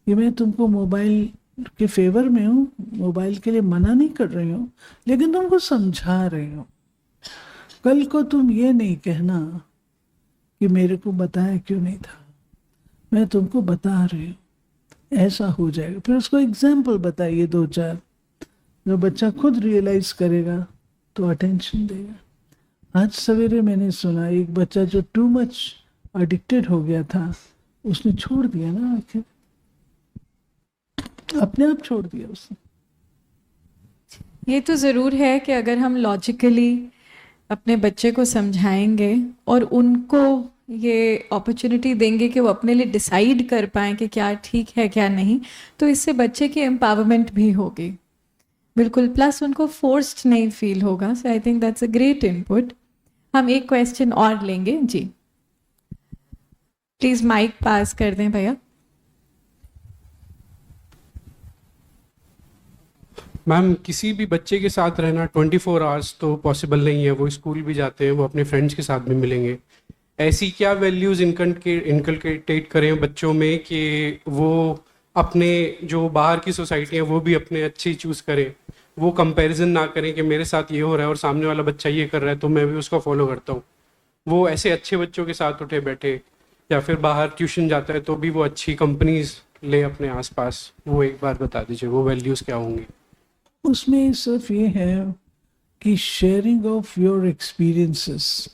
कि मैं तुमको मोबाइल के फेवर में हूँ, मोबाइल के लिए मना नहीं कर रही हूँ, लेकिन तुमको समझा रही हूँ। कल को तुम ये नहीं कहना कि मेरे को बताया क्यों नहीं था, मैं तुमको बता रही हूँ। ऐसा हो जाएगा। फिर उसको एग्जाम्पल बताइए दो चार, जो बच्चा खुद रियलाइज करेगा तो अटेंशन देगा। आज सवेरे मैंने सुना एक बच्चा जो टू मच एडिक्टेड हो गया था, उसने छोड़ दिया ना, आखिर अपने आप छोड़ दिया उसने। ये तो ज़रूर है कि अगर हम लॉजिकली अपने बच्चे को समझाएंगे और उनको ये अपॉर्चुनिटी देंगे कि वो अपने लिए डिसाइड कर पाएँ कि क्या ठीक है क्या नहीं, तो इससे बच्चे की एम्पावरमेंट भी होगी। बिल्कुल, प्लस उनको फोर्स्ड नहीं फील होगा। So I think that's a great input. हम एक क्वेश्चन और लेंगे जी। प्लीज माइक पास कर दें भैया। मैम, किसी भी बच्चे के साथ रहना 24 आवर्स तो पॉसिबल नहीं है। वो स्कूल भी जाते हैं, वो अपने फ्रेंड्स के साथ भी मिलेंगे। ऐसी क्या वैल्यूज़ इनकलकेट करें बच्चों में कि वो अपने जो बाहर की सोसाइटी है वो भी अपने अच्छी चूज़ करें, वो कंपैरिजन ना करें कि मेरे साथ ये हो रहा है और सामने वाला बच्चा ये कर रहा है तो मैं भी उसको फॉलो करता हूँ। वो ऐसे अच्छे बच्चों के साथ उठे बैठे, या फिर बाहर ट्यूशन जाता है तो भी वो अच्छी कंपनीज ले अपने आसपास। वो एक बार बता दीजिए वो वैल्यूज़ क्या होंगी। उसमें सिर्फ ये है कि शेयरिंग ऑफ योर एक्सपीरियंसेस,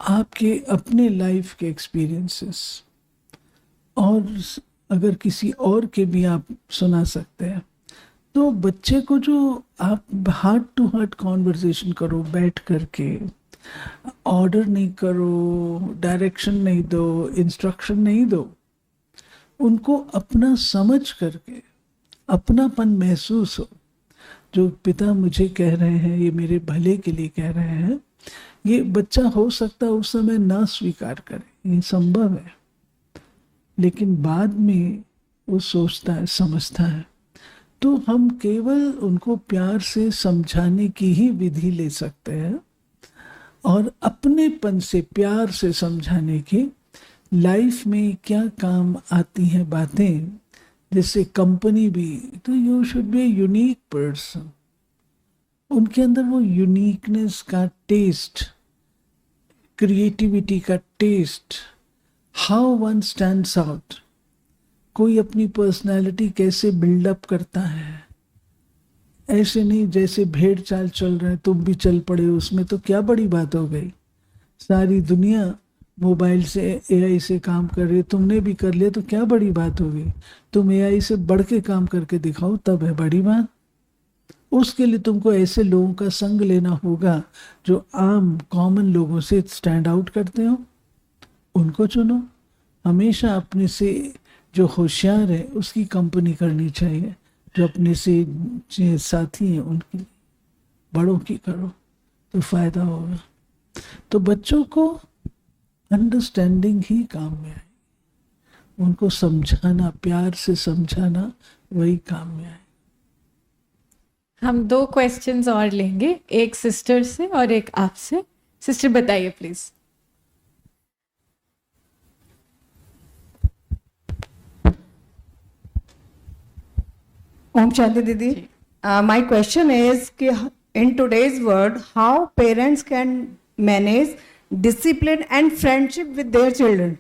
आपके अपने लाइफ के एक्सपीरियंसेस, और अगर किसी और के भी आप सुना सकते हैं, तो बच्चे को जो आप हार्ट टू हार्ट कॉन्वर्सेशन करो बैठ करके, ऑर्डर नहीं करो, डायरेक्शन नहीं दो, इंस्ट्रक्शन नहीं दो, उनको अपना समझ करके अपनापन महसूस हो। जो पिता मुझे कह रहे हैं ये मेरे भले के लिए कह रहे हैं, ये बच्चा हो सकता है उस समय ना स्वीकार करे, ये संभव है, लेकिन बाद में वो सोचता है, समझता है। तो हम केवल उनको प्यार से समझाने की ही विधि ले सकते हैं, और अपनेपन से प्यार से समझाने की। लाइफ में क्या काम आती हैं बातें, जैसे कंपनी भी, तो you should be unique person. उनके अंदर वो यूनिकनेस का टेस्ट, क्रिएटिविटी का test, how one stands out, कोई अपनी पर्सनालिटी कैसे बिल्डअप करता है। ऐसे नहीं जैसे भेड़ चाल चल रहे हैं तुम भी चल पड़े उसमें, तो क्या बड़ी बात हो गई। सारी दुनिया मोबाइल से एआई से काम कर रही है, तुमने भी कर लिया तो क्या बड़ी बात हो गई। तुम एआई से बढ़ के काम करके दिखाओ, तब है बड़ी बात। उसके लिए तुमको ऐसे लोगों का संग लेना होगा जो आम कॉमन लोगों से स्टैंड आउट करते हो, उनको चुनो। हमेशा अपने से जो होशियार है उसकी कंपनी करनी चाहिए, जो अपने से जो साथी हैं उनकी, बड़ों की करो तो फायदा होगा। तो बच्चों को अंडरस्टैंडिंग ही काम में आए, उनको समझाना, प्यार से समझाना, वही काम में आए। हम दो क्वेश्चंस और लेंगे, एक सिस्टर से और एक आपसे। सिस्टर बताइए please. Om Shanti Didi. My question is कि in today's world, how parents can manage discipline and friendship with their children?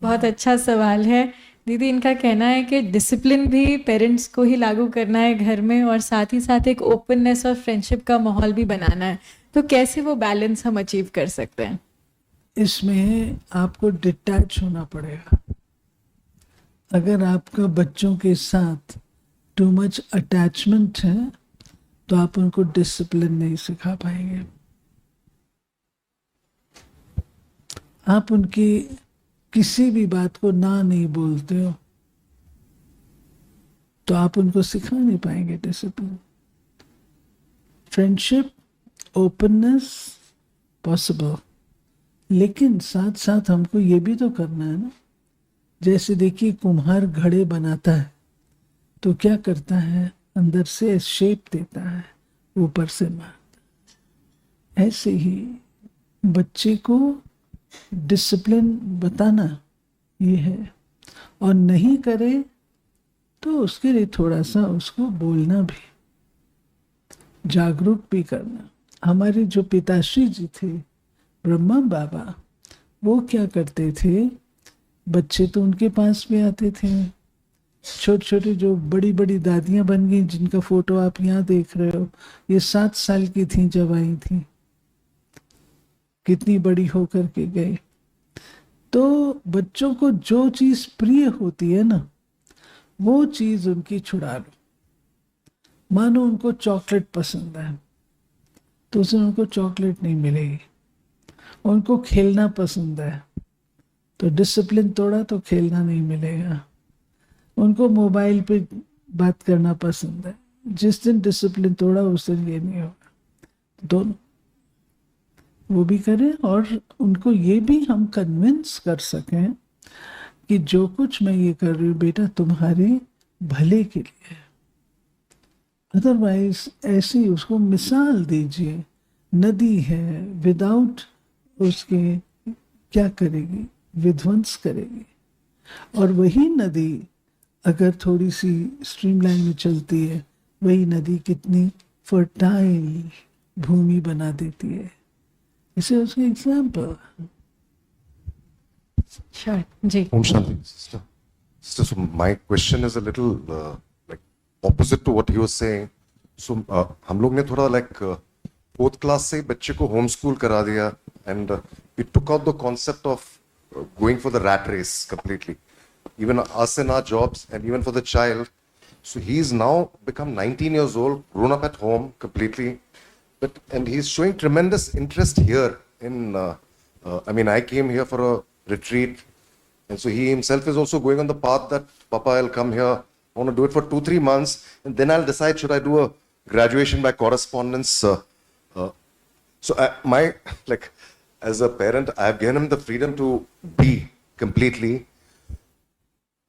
बहुत अच्छा सवाल है दीदी। इनका कहना है कि डिसिप्लिन भी पेरेंट्स को ही लागू करना है घर में, और साथ ही साथ एक ओपननेस और फ्रेंडशिप का माहौल भी बनाना है। तो कैसे वो बैलेंस हम अचीव कर सकते हैं? इसमें आपको डिटैच होना पड़ेगा। अगर आपका बच्चों के साथ टू मच अटैचमेंट है तो आप उनको डिसिप्लिन नहीं सिखा पाएंगे। आप उनकी किसी भी बात को ना नहीं बोलते हो तो आप उनको सिखा नहीं पाएंगे डिसिप्लिन। फ्रेंडशिप, ओपननेस पॉसिबल, लेकिन साथ साथ हमको ये भी तो करना है ना। जैसे देखिए कुम्हार घड़े बनाता है तो क्या करता है, अंदर से शेप देता है, ऊपर से मारता है। ऐसे ही बच्चे को डिसिप्लिन बताना ये है। और नहीं करे तो उसके लिए थोड़ा सा उसको बोलना भी, जागरूक भी करना। हमारे जो पिताश्री जी थे ब्रह्मा बाबा, वो क्या करते थे, बच्चे तो उनके पास भी आते थे, छोटे छोटे जो बड़ी बड़ी दादियां बन गई जिनका फोटो आप यहाँ देख रहे हो, ये 7 साल की थी जब आई थी, कितनी बड़ी होकर के गई। तो बच्चों को जो चीज प्रिय होती है ना, वो चीज उनकी छुड़ा लो। मानो उनको चॉकलेट पसंद है तो उसमें उनको चॉकलेट नहीं मिलेगी। उनको खेलना पसंद है तो डिसिप्लिन तोड़ा तो खेलना नहीं मिलेगा। उनको मोबाइल पे बात करना पसंद है, जिस दिन डिसिप्लिन तोड़ा उस दिन ये नहीं होगा। दोनों वो भी करें और उनको ये भी हम कन्विंस कर सकें कि जो कुछ मैं ये कर रही हूँ बेटा तुम्हारे भले के लिए। अदरवाइज ऐसी उसको मिसाल दीजिए, नदी है, विदाउट उसके क्या करेगी, विध्वंस करेगी। और वही नदी अगर थोड़ी सी स्ट्रीमलाइन में चलती है, वही नदी कितनी फर्टाइल भूमि बना देती है। इसे उसके example. Sure ji. Om Shanti, sister. Sister, so my question is a little like opposite to what he was saying. So हम लोग ने थोड़ा like fourth class से बच्चे को home school करा दिया, and it took out the concept of going for the rat race completely. Even us in our jobs, and even for the child. So he's now become 19 years old, grown up at home completely, and he's showing tremendous interest here in. I mean, I came here for a retreat, and so he himself is also going on the path that Papa, I'll come here, I want to do it for 2-3 months, and then I'll decide should I do a graduation by correspondence. So my like as a parent, I've given him the freedom to be completely.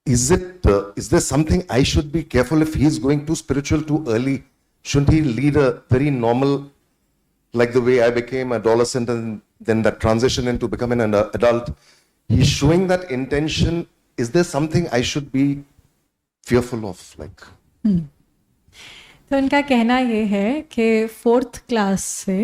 Is there something I should be careful if he's going too spiritual too early? Shouldn't he lead a very normal, like the way I became adolescent and then that transition into becoming an adult? He's showing that intention. Is there something I should be fearful of? Like, तो उनका कहना ये है कि 4th class से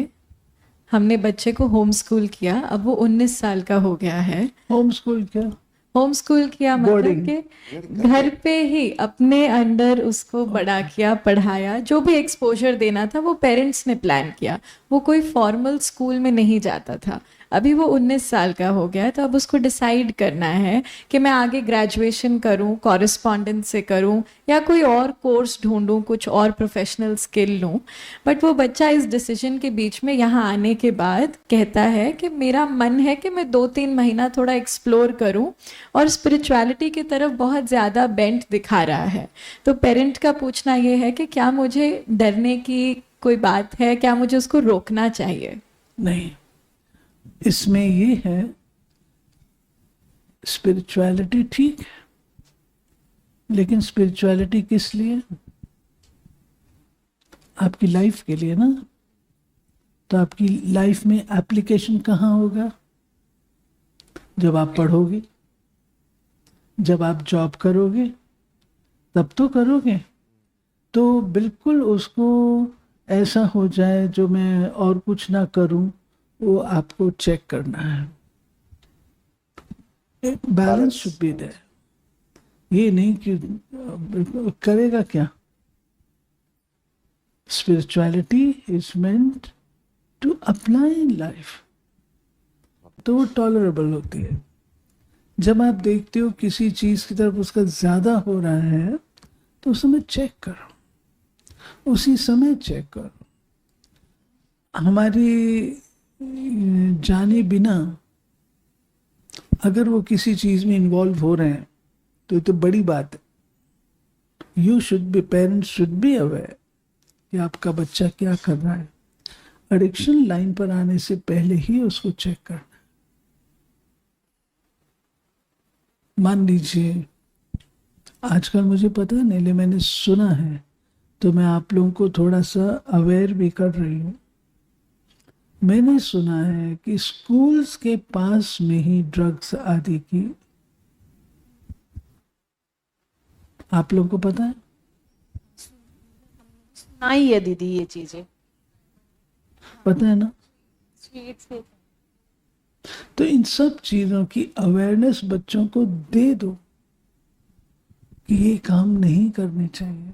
हमने बच्चे को होम स्कूल किया, अब वो 19 साल का हो गया है। होम स्कूल क्या? होम स्कूल किया मतलब कि घर पे ही अपने अंडर उसको बड़ा किया, पढ़ाया, जो भी एक्सपोजर देना था वो पेरेंट्स ने प्लान किया। वो कोई फॉर्मल स्कूल में नहीं जाता था। अभी वो 19 साल का हो गया है, तो अब उसको डिसाइड करना है कि मैं आगे ग्रेजुएशन करूं, कॉरेस्पॉन्डेंस से करूं, या कोई और कोर्स ढूंढूं, कुछ और प्रोफेशनल स्किल लूं। बट वो बच्चा इस डिसीजन के बीच में यहाँ आने के बाद कहता है कि मेरा मन है कि मैं 2-3 महीना थोड़ा एक्सप्लोर करूं, और स्पिरिचुअलिटी की तरफ बहुत ज़्यादा बेंट दिखा रहा है। तो पेरेंट का पूछना ये है कि क्या मुझे डरने की कोई बात है, क्या मुझे उसको रोकना चाहिए? नहीं, इसमें ये है स्पिरिचुअलिटी ठीक है, लेकिन स्पिरिचुअलिटी किस लिए? आपकी लाइफ के लिए ना। तो आपकी लाइफ में एप्लीकेशन कहाँ होगा? जब आप पढ़ोगे, जब आप जॉब करोगे, तब तो करोगे। तो बिल्कुल उसको ऐसा हो जाए जो मैं और कुछ ना करूं, वो आपको चेक करना है। Balance should be there. ये नहीं कि करेगा क्या। Spirituality is meant to apply in life, तो वो टॉलरेबल होती है। जब आप देखते हो किसी चीज की तरफ उसका ज्यादा हो रहा है, तो उस समय चेक करो, उसी समय चेक करो। हमारी जाने बिना अगर वो किसी चीज में इन्वॉल्व हो रहे हैं तो ये तो बड़ी बात है। You should B, parents should be aware कि आपका बच्चा क्या कर रहा है। एडिक्शन लाइन पर आने से पहले ही उसको चेक करना। मान लीजिए आजकल मुझे पता नहीं, लेकिन मैंने सुना है, तो मैं आप लोगों को थोड़ा सा अवेयर भी कर रही हूँ। मैंने सुना है कि स्कूल्स के पास में ही ड्रग्स आदि की आप लोगों को पता है? नहीं है दीदी ये चीजें। पता है ना? स्वीट्स में तो इन सब चीजों की अवेयरनेस बच्चों को दे दो कि ये काम नहीं करने चाहिए।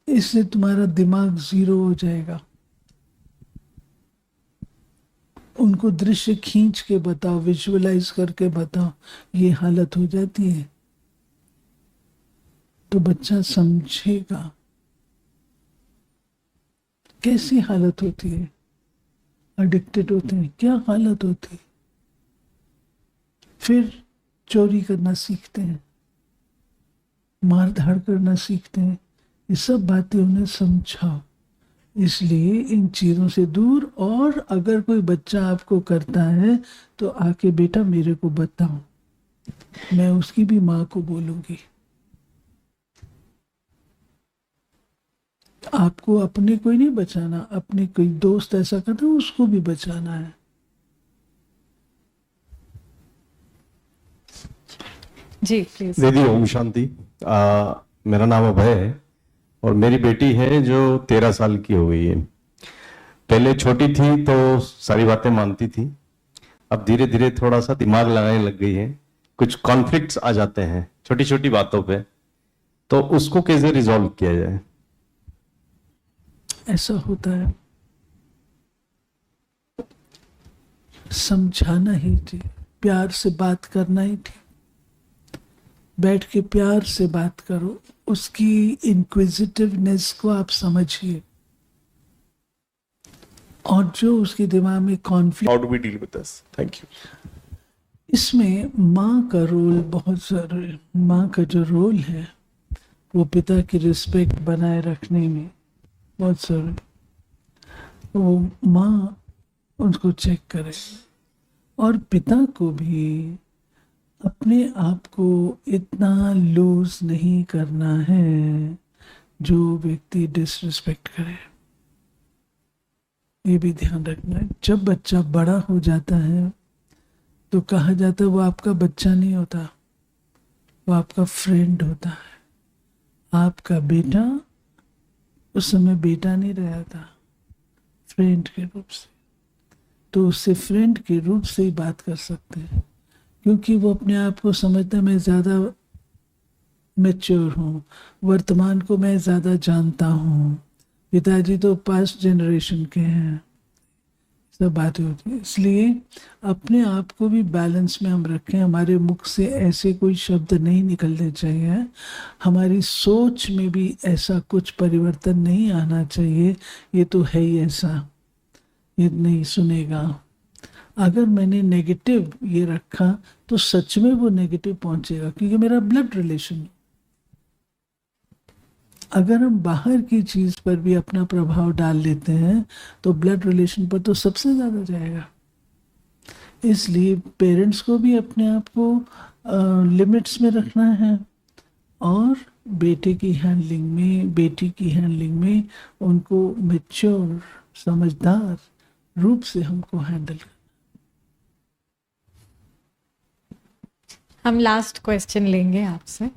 इससे तुम्हारा दिमाग जीरो हो जाएगा। उनको दृश्य खींच के बताओ, विजुअलाइज करके बताओ, ये हालत हो जाती है, तो बच्चा समझेगा कैसी हालत होती है। एडिक्टेड होते हैं, क्या हालत होती है। फिर चोरी करना सीखते हैं, मार धाड़ करना सीखते हैं। ये सब बातें उन्हें समझाओ। इसलिए इन चीज़ों से दूर, और अगर कोई बच्चा आपको करता है तो आके बेटा मेरे को बताओ, मैं उसकी भी माँ को बोलूंगी। आपको अपने को ही नहीं बचाना, अपने कोई दोस्त ऐसा करता है उसको भी बचाना है। जी प्लीज। दीदी ओम शांति। मेरा नाम अभय है और मेरी बेटी है जो 13 साल की हो गई है। पहले छोटी थी तो सारी बातें मानती थी, अब धीरे धीरे थोड़ा सा दिमाग लगाने लग गई है। कुछ कॉन्फ्लिक्ट्स आ जाते हैं छोटी छोटी बातों पे, तो उसको कैसे रिजॉल्व किया जाए? ऐसा होता है, समझाना ही ठीक, प्यार से बात करना ही ठीक। बैठ के प्यार से बात करो, उसकी इंक्विजिटिवनेस को आप समझिए, और जो उसके दिमाग में conflict. How do we deal with this? Thank you. इसमें माँ का रोल बहुत जरूरी है। माँ का जो रोल है वो पिता की रिस्पेक्ट बनाए रखने में बहुत जरूरी। वो माँ उनको चेक करे, और पिता को भी अपने आप को इतना लूज नहीं करना है जो व्यक्ति डिसरिस्पेक्ट करे। ये भी ध्यान रखना है। जब बच्चा बड़ा हो जाता है तो कहा जाता है वो आपका बच्चा नहीं होता, वो आपका फ्रेंड होता है। आपका बेटा उस समय बेटा नहीं रहा था, फ्रेंड के रूप से। तो उससे फ्रेंड के रूप से ही बात कर सकते हैं, क्योंकि वो अपने आप को समझता है मैं ज़्यादा मैच्योर हूँ, वर्तमान को मैं ज़्यादा जानता हूँ। पिताजी तो पास्ट जनरेशन के हैं, सब बातें होती है। इसलिए अपने आप को भी बैलेंस में हम रखें। हमारे मुख से ऐसे कोई शब्द नहीं निकलने चाहिए, हमारी सोच में भी ऐसा कुछ परिवर्तन नहीं आना चाहिए, ये तो है ही ऐसा, ये नहीं सुनेगा। अगर मैंने नेगेटिव ये रखा तो सच में वो नेगेटिव पहुंचेगा, क्योंकि मेरा ब्लड रिलेशन। अगर हम बाहर की चीज पर भी अपना प्रभाव डाल लेते हैं तो ब्लड रिलेशन पर तो सबसे ज्यादा जाएगा। इसलिए पेरेंट्स को भी अपने आप को लिमिट्स में रखना है, और बेटे की हैंडलिंग में, बेटी की हैंडलिंग में उनको मैच्योर समझदार रूप से हमको हैंडल करना। हम लास्ट क्वेश्चन लेंगे आपसे।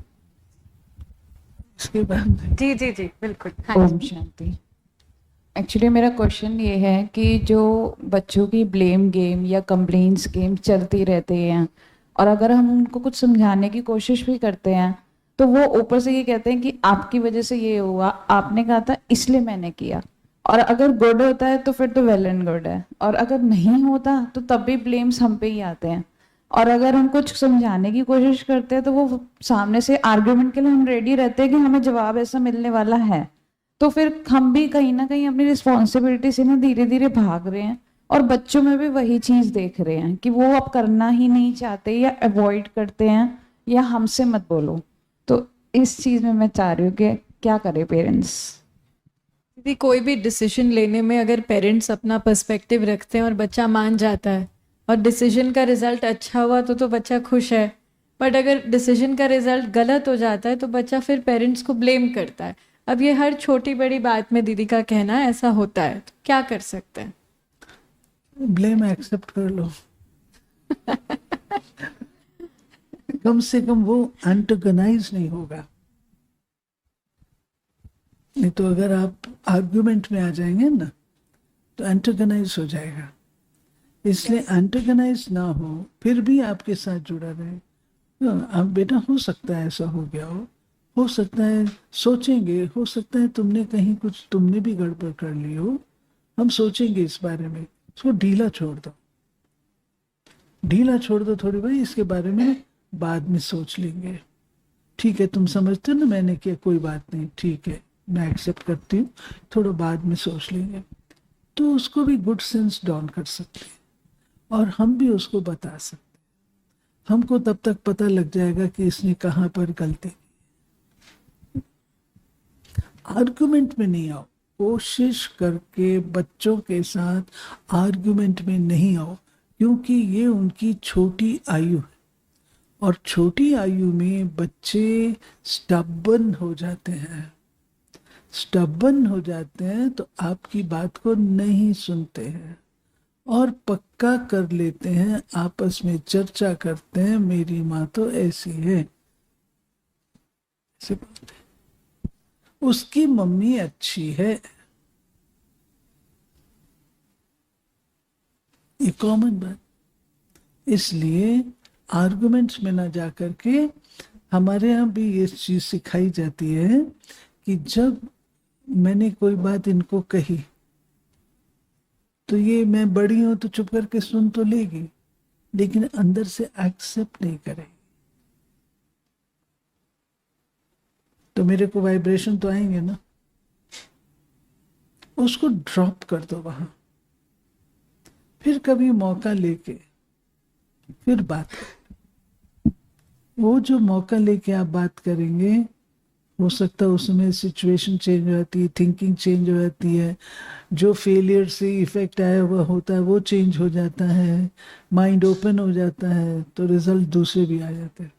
इसके बाद जी जी जी बिल्कुल। हाँ ओम शांति। एक्चुअली मेरा क्वेश्चन ये है कि जो बच्चों की ब्लेम गेम या कंप्लेंट्स गेम चलती रहते हैं, और अगर हम उनको कुछ समझाने की कोशिश भी करते हैं तो वो ऊपर से ये कहते हैं कि आपकी वजह से ये हुआ, आपने कहा था इसलिए मैंने किया। और अगर गुड होता है तो फिर तो वेल एंड गुड है, और अगर नहीं होता तो तब भी ब्लेम्स हम पे ही आते हैं। और अगर हम कुछ समझाने की कोशिश करते हैं तो वो सामने से आर्ग्यूमेंट के लिए हम रेडी रहते हैं कि हमें जवाब ऐसा मिलने वाला है, तो फिर हम भी कहीं ना कहीं अपनी रिस्पॉन्सिबिलिटी से ना धीरे धीरे भाग रहे हैं, और बच्चों में भी वही चीज देख रहे हैं कि वो अब करना ही नहीं चाहते या अवॉइड करते हैं या हमसे मत बोलो। तो इस चीज में मैं चाह रही हूँ कि क्या करे पेरेंट्स। दीदी, कोई भी डिसीजन लेने में अगर पेरेंट्स अपना पर्सपेक्टिव रखते हैं और बच्चा मान जाता है और डिसीजन का रिजल्ट अच्छा हुआ तो बच्चा खुश है, बट अगर डिसीजन का रिजल्ट गलत हो जाता है तो बच्चा फिर पेरेंट्स को ब्लेम करता है। अब ये हर छोटी बड़ी बात में दीदी का कहना है ऐसा होता है, तो क्या कर सकते हैं? ब्लेम एक्सेप्ट कर लो। कम से कम वो एंटेगनाइज नहीं होगा। नहीं तो अगर आप आर्ग्यूमेंट में आ जाएंगे ना तो एंटेगनाइज हो जाएगा। इसलिए एंटेगनाइज ना हो, फिर भी आपके साथ जुड़ा रहे। आप बेटा हो सकता है ऐसा हो गया हो सकता है सोचेंगे, हो सकता है तुमने कहीं कुछ तुमने भी गड़बड़ कर ली हो, हम सोचेंगे इस बारे में। उसको ढीला छोड़ दो, ढीला छोड़ दो थोड़ी भाई, इसके बारे में बाद में सोच लेंगे। ठीक है तुम समझते हो ना मैंने किया, कोई बात नहीं, ठीक है मैं एक्सेप्ट करती हूँ, थोड़ा बाद में सोच लेंगे। तो उसको भी गुड सेंस डाउन कर सकते हैं और हम भी उसको बता सकते हैं। हमको तब तक पता लग जाएगा कि इसने कहाँ पर गलती की। आर्गुमेंट में नहीं आओ, कोशिश करके बच्चों के साथ आर्गुमेंट में नहीं आओ, क्योंकि ये उनकी छोटी आयु है और छोटी आयु में बच्चे स्टबर्न हो जाते हैं। स्टबर्न हो जाते हैं तो आपकी बात को नहीं सुनते हैं और पक्का कर लेते हैं, आपस में चर्चा करते हैं, मेरी माँ तो ऐसी है, ऐसे बोलते हैं, उसकी मम्मी अच्छी है। ये कॉमन बात। इसलिए आर्गुमेंट्स में ना जा करके हमारे यहाँ भी ये चीज सिखाई जाती है कि जब मैंने कोई बात इनको कही तो ये मैं बड़ी हूं तो चुप करके सुन तो लेगी, लेकिन अंदर से एक्सेप्ट नहीं करेगी। तो मेरे को वाइब्रेशन तो आएंगे ना, उसको ड्रॉप कर दो वहां, फिर कभी मौका लेके फिर बात करें। वो जो मौका लेके आप बात करेंगे, हो सकता है उसमें सिचुएशन चेंज हो जाती है, थिंकिंग चेंज हो जाती है, जो फेलियर से इफेक्ट आया हुआ होता है वो चेंज हो जाता है, माइंड ओपन हो जाता है, तो रिजल्ट दूसरे भी आ जाते हैं।